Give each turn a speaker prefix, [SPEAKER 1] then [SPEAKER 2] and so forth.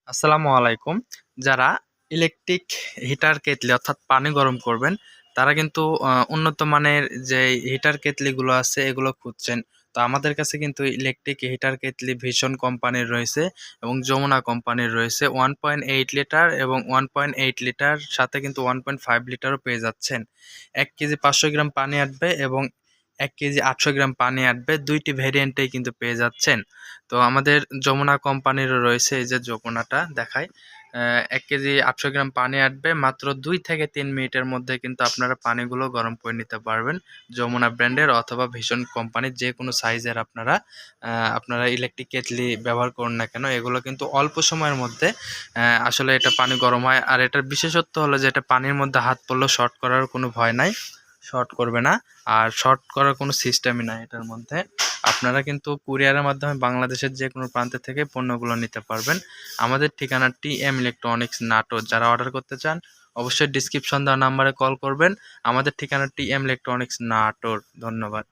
[SPEAKER 1] আসসালামু আলাইকুম। যারা ইলেকট্রিক হিটার কেটলি অর্থাৎ পানি গরম করবেন, তারা কিন্তু উন্নত মানের যে হিটার কেটলিগুলো আছে এগুলো খুঁজছেন। তো আমাদের কাছে কিন্তু ইলেকট্রিক হিটার কেটলি ভীষণ কোম্পানির রয়েছে এবং যমুনা কোম্পানির রয়েছে। 1.8 লিটার এবং 1.8 লিটার সাথে কিন্তু 1.5 লিটারও পেয়ে যাচ্ছেন। ১ কেজি ৫০০ গ্রাম পানি আটবে এবং ১ কেজি ৮০০ গ্রাম পানি আটবে। ২ টি ভেরিয়েন্টেই কিন্তু পেয়ে যাচ্ছেন। তো আমাদের যমুনা কোম্পানিরও রয়েছে, এই যে যমুনাটা দেখাই। ১ কেজি ৮০০ গ্রাম পানি আটবে মাত্র ২ থেকে ৩ মিনিটের মধ্যে কিন্তু আপনারা পানিগুলো গরম করে নিতে পারবেন। যমুনা ব্র্যান্ডের অথবা ভীষণ কোম্পানির যেকোনো সাইজের আপনারা ইলেকট্রিক কেটলি ব্যবহার করুন না কেন, এগুলো কিন্তু অল্প সময়ের মধ্যে আসলে এটা পানি গরম হয়। আর এটার বিশেষত্ব হলো যে এটা পানির মধ্যে হাত পড়লেও শর্ট করার কোনো ভয় নাই, শর্ট করবে না। আর শর্ট করার কোনো সিস্টেমই নাই এটার মধ্যে। আপনারা কিন্তু কুরিয়ারের মাধ্যমে বাংলাদেশের যে কোনো প্রান্ত থেকে পণ্যগুলো নিতে পারবেন। আমাদের ঠিকানা টিএম ইলেকট্রনিক্স নাটোর। যারা অর্ডার করতে চান অবশ্যই ডিসক্রিপশন দেওয়া নাম্বারে কল করবেন। আমাদের ঠিকানা টিএম ইলেকট্রনিক্স নাটোর। ধন্যবাদ।